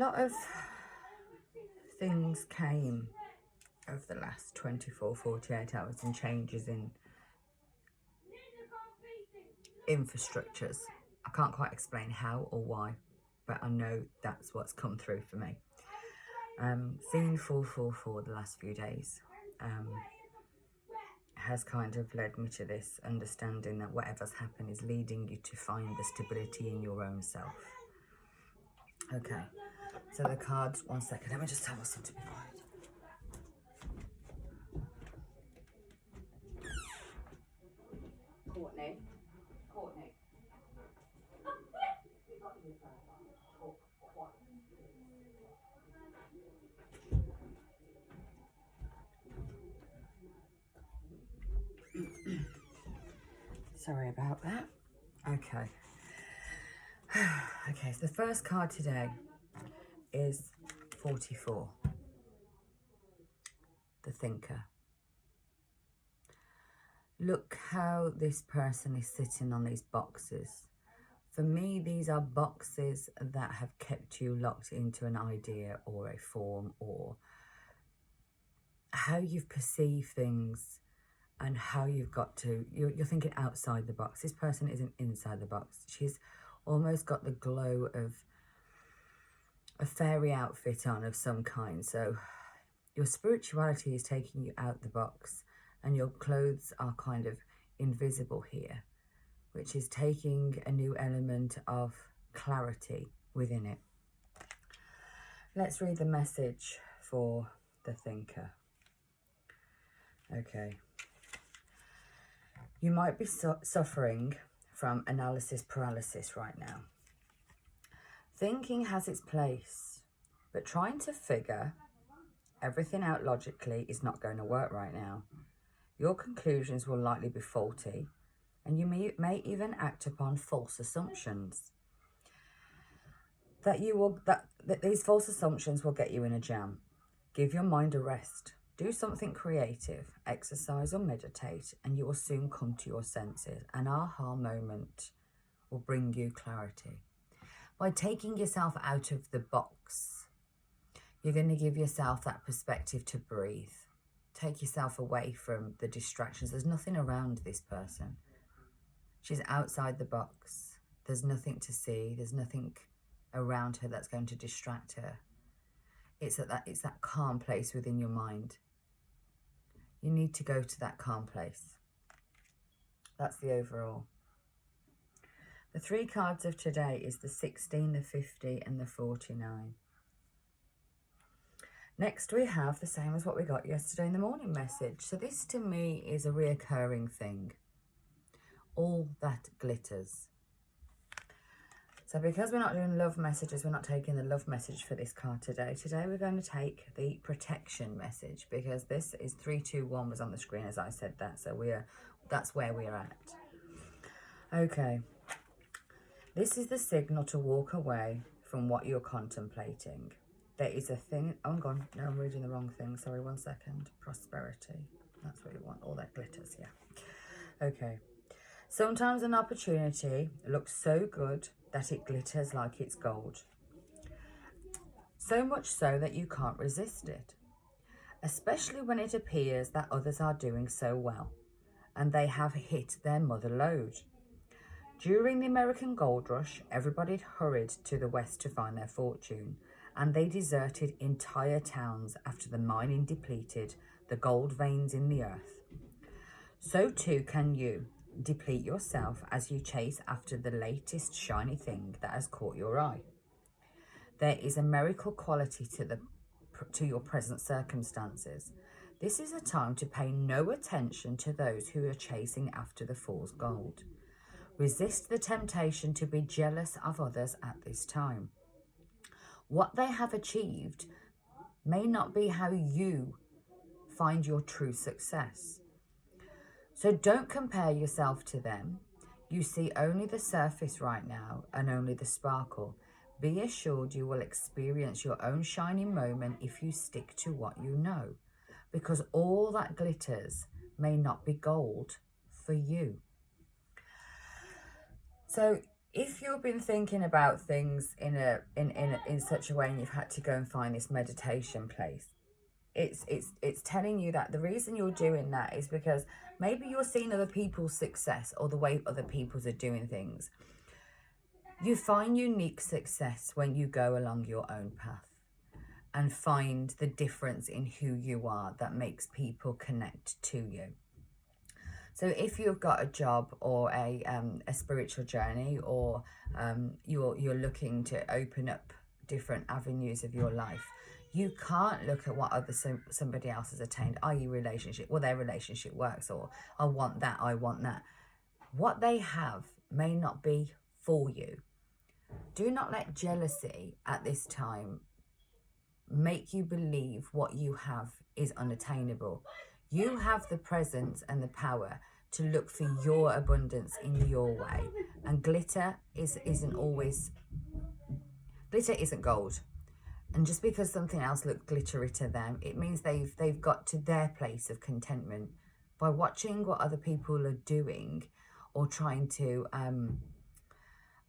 lot of things came over the last 24, 48 hours and changes in infrastructures. I can't quite explain how or why, but I know that's what's come through for me. Seeing 444 the last few days has kind of led me to this understanding that whatever's happened is leading you to find the stability in your own self. Okay, so the cards, one second, let me just tell myself to be quiet. Courtney. Sorry about that. Okay. Okay, so the first card today is 44. The Thinker. Look how this person is sitting on these boxes. For me, these are boxes that have kept you locked into an idea or a form, or how you've perceived things and how you've got to, you're thinking outside the box. This person isn't inside the box. She's almost got the glow of a fairy outfit on of some kind. So your spirituality is taking you out the box, and your clothes are kind of invisible here, which is taking a new element of clarity within it. Let's read the message for the Thinker. Okay. You might be suffering from analysis paralysis right now. Thinking has its place, but trying to figure everything out logically is not going to work right now. Your conclusions will likely be faulty, and you may even act upon false assumptions. That these false assumptions will get you in a jam. Give your mind a rest. Do something creative, exercise or meditate, and you will soon come to your senses. An aha moment will bring you clarity. By taking yourself out of the box, you're going to give yourself that perspective to breathe. Take yourself away from the distractions. There's nothing around this person. She's outside the box. There's nothing to see. There's nothing around her that's going to distract her. It's that calm place within your mind. You need to go to that calm place. That's the overall. The 3 cards of today is the 16, the 50 and the 49. Next we have the same as what we got yesterday in the morning message. So this to me is a reoccurring thing. All that glitters. So because we're not doing love messages, we're not taking the love message for this card today. Today we're going to take the protection message, because this is 321 was on the screen as I said that. So that's where we're at. Okay. This is the signal to walk away from what you're contemplating. There is a thing. Oh, I'm gone. No, I'm reading the wrong thing. Sorry, one second. Prosperity. That's what you want. All that glitters. Yeah. Okay. Sometimes an opportunity looks so good that it glitters like it's gold. So much so that you can't resist it. Especially when it appears that others are doing so well and they have hit their mother lode. During the American gold rush, everybody hurried to the west to find their fortune, and they deserted entire towns after the mining depleted the gold veins in the earth. So too can you deplete yourself as you chase after the latest shiny thing that has caught your eye. There is a miracle quality to your present circumstances. This is a time to pay no attention to those who are chasing after the fool's gold. Resist the temptation to be jealous of others at this time. What they have achieved may not be how you find your true success. So don't compare yourself to them. You see only the surface right now and only the sparkle. Be assured you will experience your own shining moment if you stick to what you know, because all that glitters may not be gold for you. So If you've been thinking about things in such a way and you've had to go and find this meditation place, it's telling you that the reason you're doing that is because maybe you're seeing other people's success or the way other people's are doing things. You find unique success when you go along your own path and find the difference in who you are that makes people connect to you. So if you've got a job or a spiritual journey, or you're looking to open up different avenues of your life, you can't look at what somebody else has attained, i.e. relationship. Well, their relationship works, or I want that. What they have may not be for you. Do not let jealousy at this time make you believe what you have is unattainable. You have the presence and the power to look for your abundance in your way. And glitter isn't gold. And just because something else looks glittery to them, it means they've got to their place of contentment by watching what other people are doing, or trying to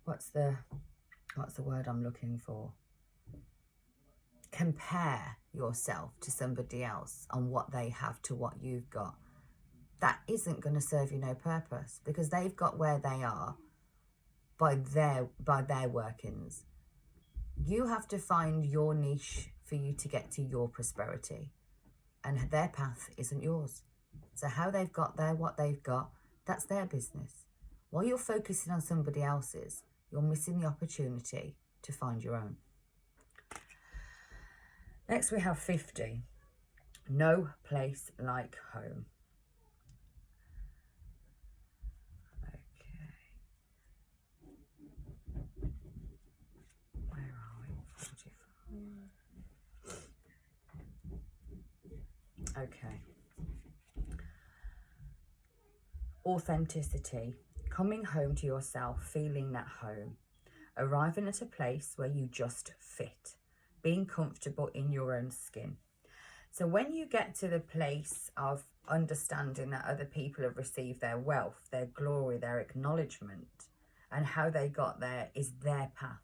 what's the word I'm looking for? Compare yourself to somebody else on what they have to what you've got. That isn't going to serve you no purpose, because they've got where they are by their workings. You have to find your niche for you to get to your prosperity, and their path isn't yours. So how they've got there, what they've got, that's their business. While you're focusing on somebody else's, you're missing the opportunity to find your own. Next we have 50. No place like home. Okay. Where are we? 45. Okay. Authenticity. Coming home to yourself, feeling at home. Arriving at a place where you just fit. Being comfortable in your own skin. So when you get to the place of understanding that other people have received their wealth, their glory, their acknowledgement, and how they got there is their path,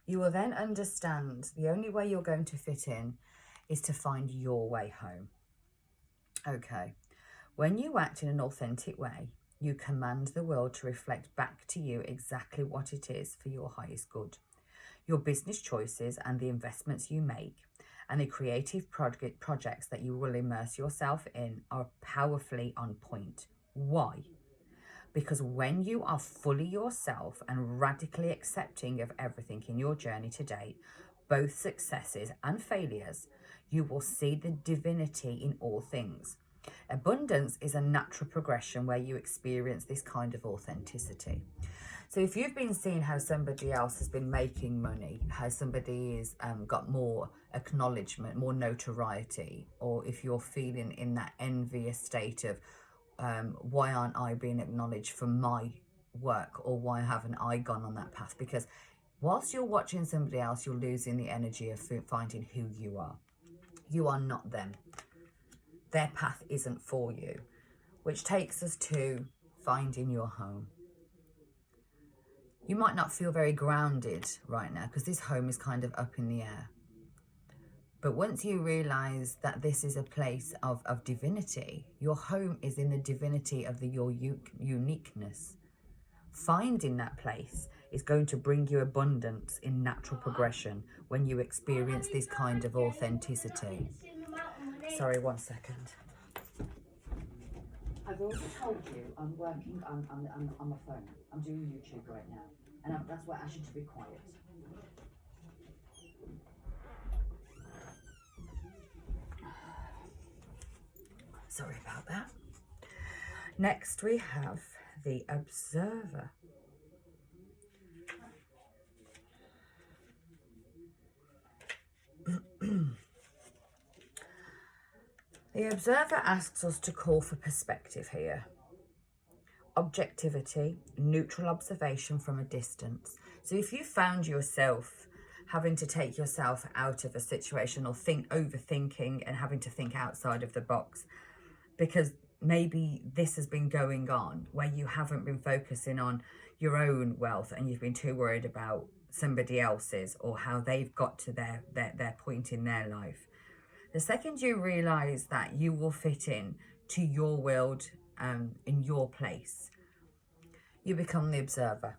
you will then understand the only way you're going to fit in is to find your way home. Okay. When you act in an authentic way, you command the world to reflect back to you exactly what it is for your highest good. Your business choices and the investments you make and the creative projects that you will immerse yourself in are powerfully on point. Why? Because when you are fully yourself and radically accepting of everything in your journey to date, both successes and failures, you will see the divinity in all things. Abundance is a natural progression where you experience this kind of authenticity. So if you've been seeing how somebody else has been making money, how somebody has got more acknowledgement, more notoriety, or if you're feeling in that envious state of why aren't I being acknowledged for my work, or why haven't I gone on that path? Because whilst you're watching somebody else, you're losing the energy of finding who you are. You are not them. Their path isn't for you, which takes us to finding your home. You might not feel very grounded right now because this home is kind of up in the air. But once you realise that this is a place of divinity, your home is in the divinity of your uniqueness. Finding that place is going to bring you abundance in natural progression when you experience this kind of authenticity. Sorry, 1 second. I've already told you I'm working on my phone. I'm doing YouTube right now. And that's why I asked you to be quiet. Sorry about that. Next we have the Observer. The Observer asks us to call for perspective here. Objectivity, neutral observation from a distance. So if you found yourself having to take yourself out of a situation, or overthinking and having to think outside of the box, because maybe this has been going on where you haven't been focusing on your own wealth and you've been too worried about somebody else's or how they've got to their point in their life. The second you realize that you will fit in to your world, in your place, you become the observer.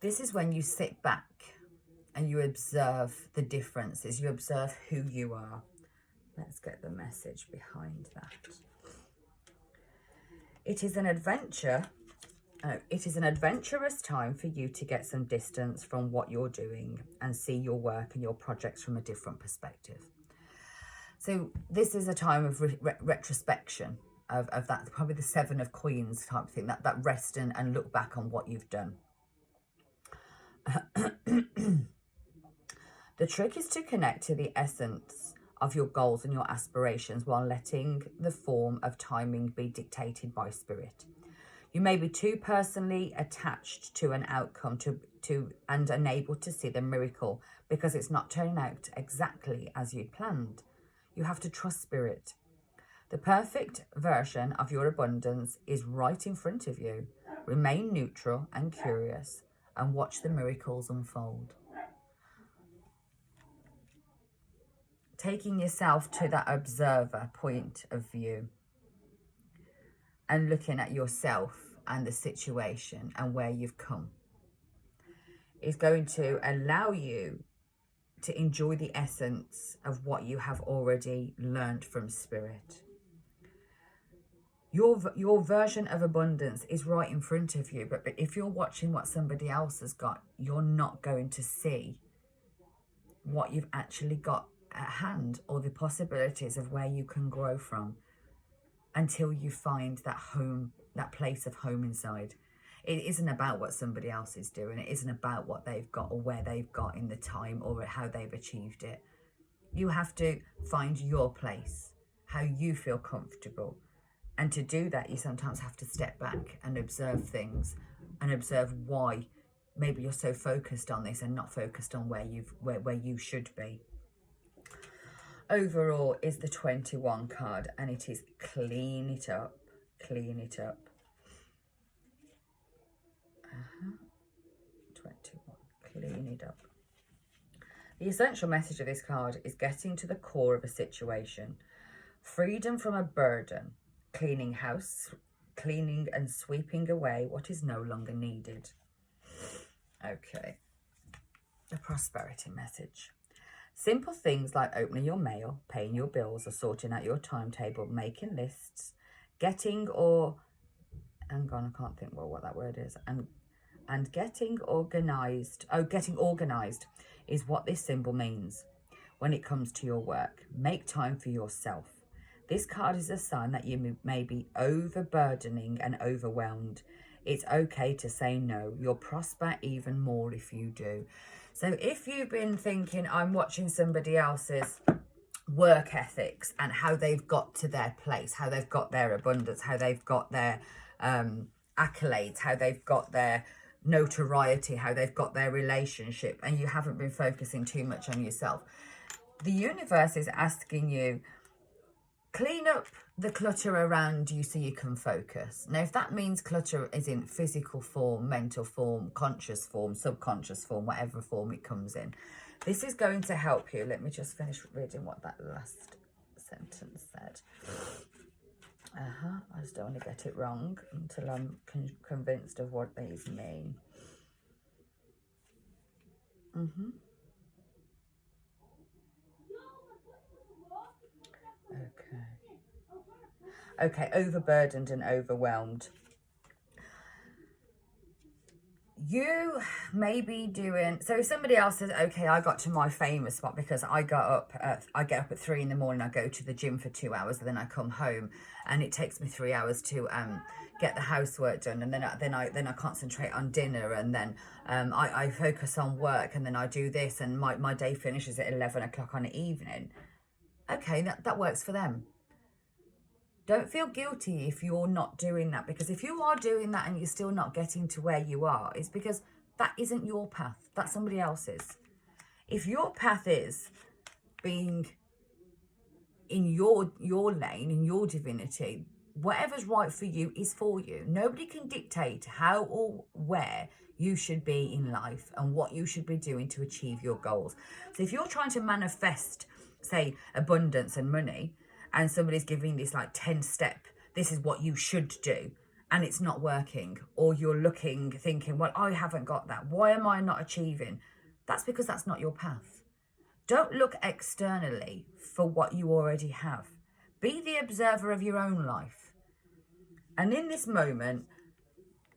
This is when you sit back and you observe the differences. You observe who you are. Let's get the message behind that. It is an adventure. It is an adventurous time for you to get some distance from what you're doing and see your work and your projects from a different perspective. So this is a time of retrospection of that, probably the Seven of Coins type thing, that rest and look back on what you've done. The trick is to connect to the essence of your goals and your aspirations while letting the form of timing be dictated by spirit. You may be too personally attached to an outcome and unable to see the miracle because it's not turning out exactly as you'd planned. You have to trust spirit. The perfect version of your abundance is right in front of you. Remain neutral and curious and watch the miracles unfold. Taking yourself to that observer point of view and looking at yourself and the situation and where you've come is going to allow you to enjoy the essence of what you have already learned from spirit. Your version of abundance is right in front of you, but if you're watching what somebody else has got, you're not going to see what you've actually got at hand or the possibilities of where you can grow from until you find that home, that place of home inside. It isn't about what somebody else is doing. It isn't about what they've got or where they've got in the time or how they've achieved it. You have to find your place, how you feel comfortable. And to do that, you sometimes have to step back and observe things and observe why maybe you're so focused on this and not focused on where you should be. Overall is the 21 card, and it is clean it up, clean it up. 21, clean it up. The essential message of this card is getting to the core of a situation. Freedom from a burden. Cleaning house, cleaning and sweeping away what is no longer needed. Okay. The prosperity message. Simple things like opening your mail, paying your bills, or sorting out your timetable, making lists, getting or... Hang on, I can't think what that word is. And getting organised. Oh, getting organised is what this symbol means when it comes to your work. Make time for yourself. This card is a sign that you may be overburdening and overwhelmed. It's okay to say no. You'll prosper even more if you do. So if you've been thinking, I'm watching somebody else's work ethics and how they've got to their place, how they've got their abundance, how they've got their accolades, how they've got their notoriety, how they've got their relationship, and you haven't been focusing too much on yourself, the universe is asking you, clean up the clutter around you so you can focus. Now, if that means clutter is in physical form, mental form, conscious form, subconscious form, whatever form it comes in, this is going to help you. Let me just finish reading what that last sentence said. I just don't want to get it wrong until I'm convinced of what these mean. Okay, overburdened and overwhelmed. You may be doing, so if somebody else says, okay, I got to my famous spot because I get up at 3 in the morning, I go to the gym for 2 hours, and then I come home and it takes me 3 hours to get the housework done, and then I concentrate on dinner, and then I focus on work, and then I do this, and my day finishes at 11 o'clock on the evening. Okay, that works for them. Don't feel guilty if you're not doing that, because if you are doing that and you're still not getting to where you are, it's because that isn't your path. That's somebody else's. If your path is being in your lane, in your divinity, Whatever's right for you is for you. Nobody can dictate how or where you should be in life and what you should be doing to achieve your goals. So if you're trying to manifest, say, abundance and money, and somebody's giving this like 10-step, this is what you should do, and it's not working, or you're looking, thinking, well, I haven't got that. Why am I not achieving? That's because that's not your path. Don't look externally for what you already have. Be the observer of your own life. And in this moment,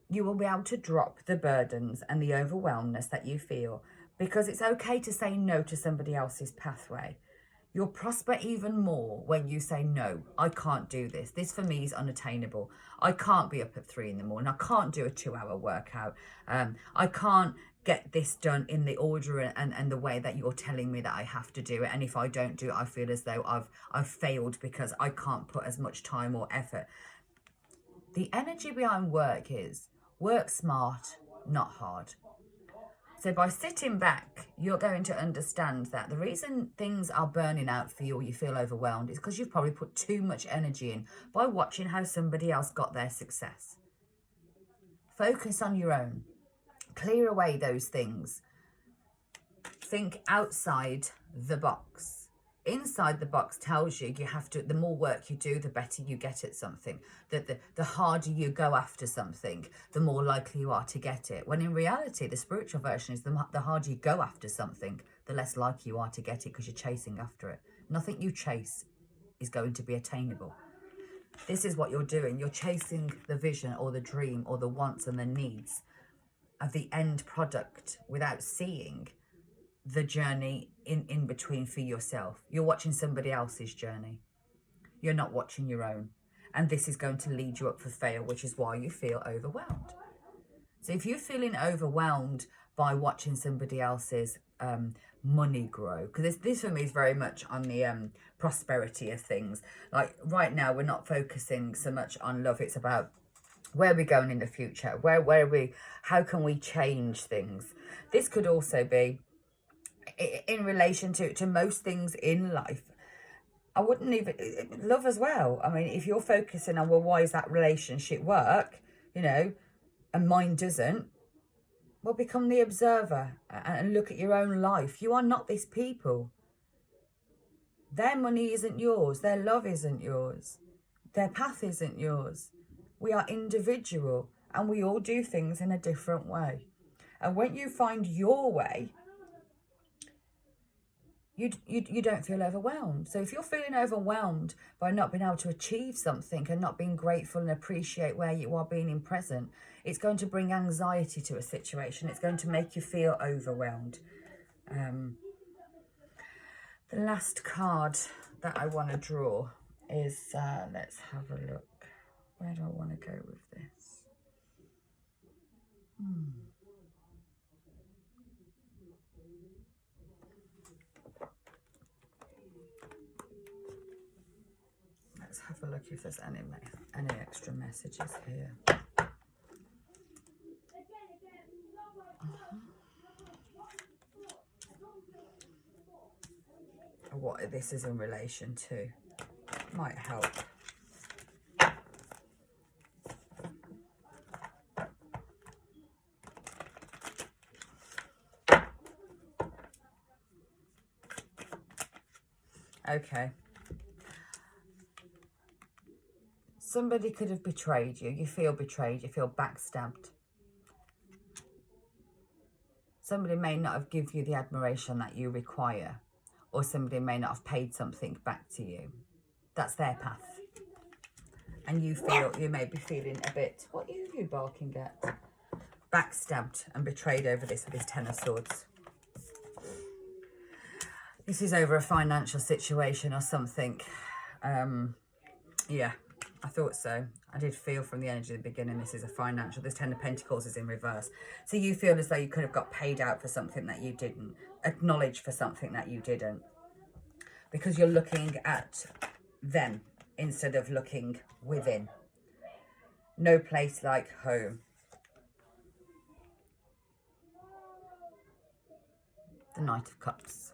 you will be able to drop the burdens and the overwhelmness that you feel, because it's okay to say no to somebody else's pathway. You'll prosper even more when you say, no, I can't do this. This for me is unattainable. I can't be up at 3 in the morning. I can't do a 2-hour workout. I can't get this done in the order and the way that you're telling me that I have to do it. And if I don't do it, I feel as though I've failed because I can't put as much time or effort. The energy behind work is work smart, not hard. So by sitting back, you're going to understand that the reason things are burning out for you or you feel overwhelmed is because you've probably put too much energy in by watching how somebody else got their success. Focus on your own. Clear away those things. Think outside the box. Inside the box tells you have to, the more work you do, the better you get at something. The harder you go after something, the more likely you are to get it. When in reality, the spiritual version is the harder you go after something, the less likely you are to get it because you're chasing after it. Nothing you chase is going to be attainable. This is what you're doing. You're chasing the vision or the dream or the wants and the needs of the end product without seeing the journey in between for yourself. You're watching somebody else's journey. You're not watching your own. And this is going to lead you up for fail, which is why you feel overwhelmed. So if you're feeling overwhelmed by watching somebody else's money grow, because this for me is very much on the prosperity of things. Like right now, we're not focusing so much on love. It's about where are we going in the future? Where are we? How can we change things? This could also be in relation to most things in life. I wouldn't even, love as well. I mean, if you're focusing on, well, why does that relationship work, and mine doesn't, well, become the observer and look at your own life. You are not these people. Their money isn't yours. Their love isn't yours. Their path isn't yours. We are individual and we all do things in a different way. And when you find your way, you don't feel overwhelmed. So if you're feeling overwhelmed by not being able to achieve something and not being grateful and appreciate where you are being in present, it's going to bring anxiety to a situation. It's going to make you feel overwhelmed. The last card that I want to draw is, let's have a look. Where do I want to go with this? Let's have a look if there's any extra messages here. What this is in relation to might help. Okay. Somebody could have betrayed you. You feel betrayed. You feel backstabbed. Somebody may not have given you the admiration that you require, or somebody may not have paid something back to you. That's their path. And you may be feeling a bit, what are you barking at? Backstabbed and betrayed over this with this 10 of Swords. This is over a financial situation or something. Yeah, I thought so. I did feel from the energy at the beginning this is a financial. This 10 of Pentacles is in reverse. So you feel as though you could have got paid out for something that you didn't. Acknowledged for something that you didn't. Because you're looking at them instead of looking within. No place like home. The Knight of Cups.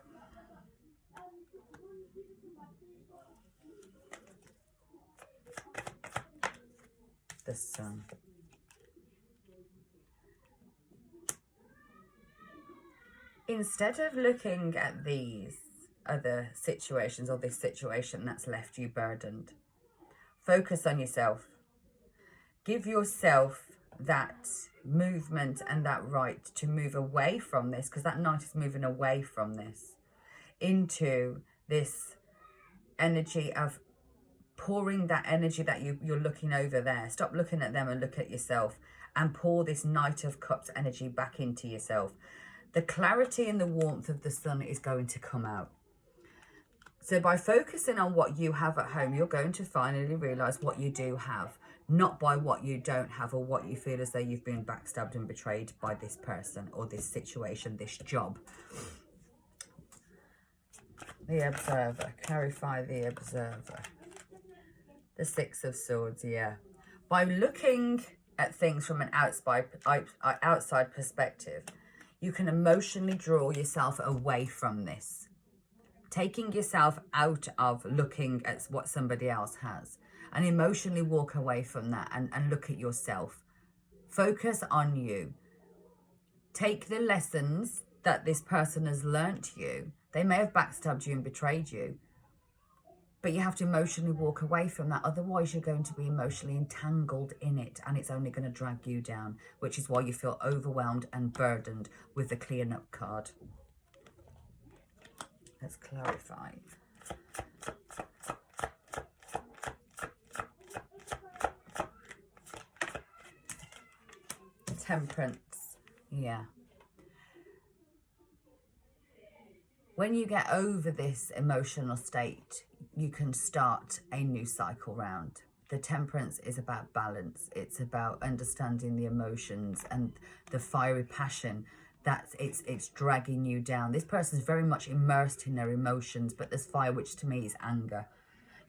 the Sun. Instead of looking at these other situations or this situation that's left you burdened, focus on yourself. Give yourself that movement and that right to move away from this, because that Knight is moving away from this into this energy of pouring that energy that you're looking over there. Stop looking at them and look at yourself, and pour this Knight of Cups energy back into yourself. The clarity and the warmth of the Sun is going to come out. So by focusing on what you have at home, you're going to finally realize what you do have, not by what you don't have or what you feel as though you've been backstabbed and betrayed by this person or this situation, this job. The Observer, clarify the Observer. The Six of Swords, yeah. By looking at things from an outside perspective, you can emotionally draw yourself away from this. Taking yourself out of looking at what somebody else has, and emotionally walk away from that and look at yourself. Focus on you. Take the lessons that this person has learnt you. They may have backstabbed you and betrayed you, but you have to emotionally walk away from that. Otherwise, you're going to be emotionally entangled in it, and it's only going to drag you down, which is why you feel overwhelmed and burdened with the Clearing Up card. Let's clarify. Temperance, yeah. When you get over this emotional state, you can start a new cycle round. The Temperance is about balance. It's about understanding the emotions and the fiery passion that it's dragging you down. This person's very much immersed in their emotions, but there's fire, which to me is anger.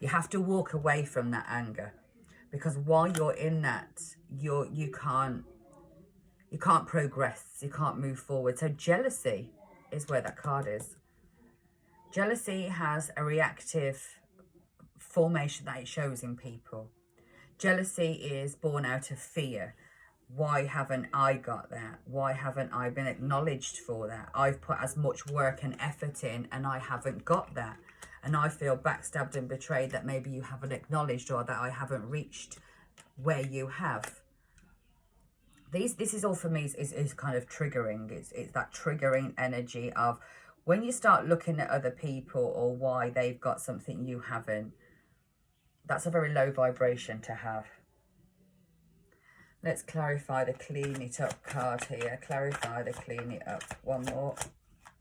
You have to walk away from that anger, because while you're in that, you can't progress, you can't move forward. So jealousy is where that card is. Jealousy has a reactive formation that it shows in people. Jealousy is born out of fear. Why haven't I got that? Why haven't I been acknowledged for that? I've put as much work and effort in and I haven't got that. And I feel backstabbed and betrayed that maybe you haven't acknowledged, or that I haven't reached where you have. This is all for me is kind of triggering. It's that triggering energy of when you start looking at other people or why they've got something you haven't. That's a very low vibration to have. Let's clarify the Clean It Up card here. Clarify the Clean It Up. One more.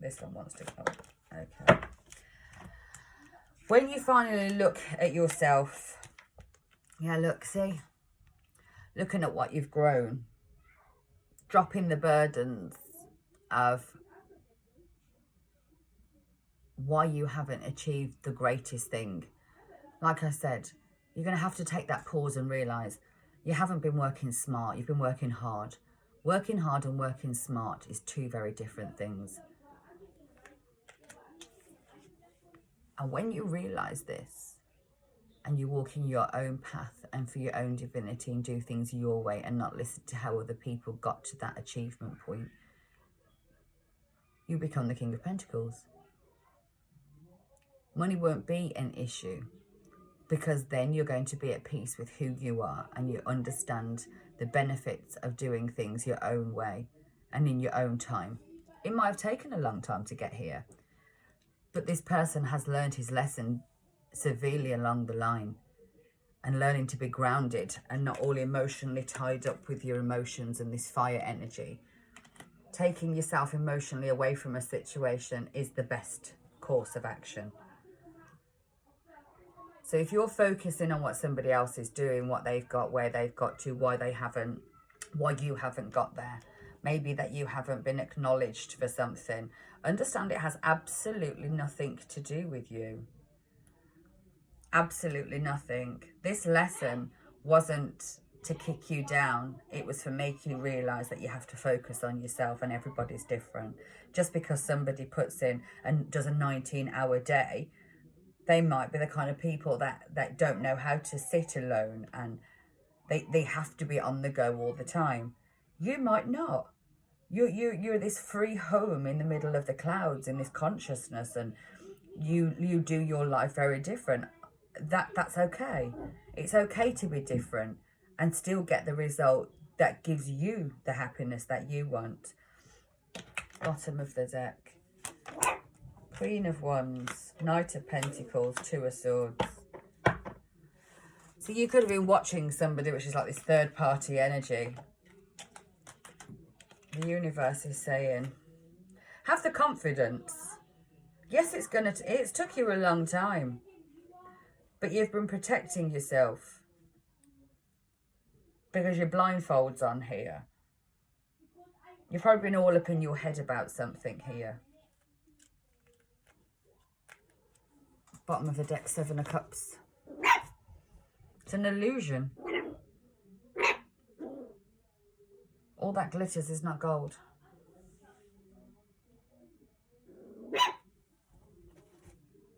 This one wants to go. Okay. When you finally look at yourself, yeah, look, see? Looking at what you've grown. Dropping the burdens of why you haven't achieved the greatest thing. Like I said, you're going to have to take that pause and realise you haven't been working smart, you've been working hard. Working hard and working smart is two very different things. And when you realise this, and you walk in your own path and for your own divinity and do things your way and not listen to how other people got to that achievement point, you become the King of Pentacles. Money won't be an issue, because then you're going to be at peace with who you are and you understand the benefits of doing things your own way and in your own time. It might have taken a long time to get here, but this person has learned his lesson severely along the line, and learning to be grounded and not all emotionally tied up with your emotions and this fire energy. Taking yourself emotionally away from a situation is the best course of action. So if you're focusing on what somebody else is doing, what they've got, where they've got to, why you haven't got there, maybe that you haven't been acknowledged for something, understand it has absolutely nothing to do with you. Absolutely nothing. This lesson wasn't to kick you down. It was for making you realise that you have to focus on yourself, and everybody's different. Just because somebody puts in and does a 19-hour day, they might be the kind of people that don't know how to sit alone, and They have to be on the go all the time. You might not. You're this free home in the middle of the clouds in this consciousness, and you do your life very different. That's okay. It's okay to be different and still get the result that gives you the happiness that you want. Bottom of the deck. Queen of Wands, Knight of Pentacles, Two of Swords. So you could have been watching somebody which is like this third party energy. The universe is saying, have the confidence. Yes, it's took you a long time, but you've been protecting yourself because your blindfold's on here. You've probably been all up in your head about something here. Bottom of the deck, Seven of Cups. It's an illusion. All that glitters is not gold.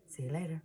See you later.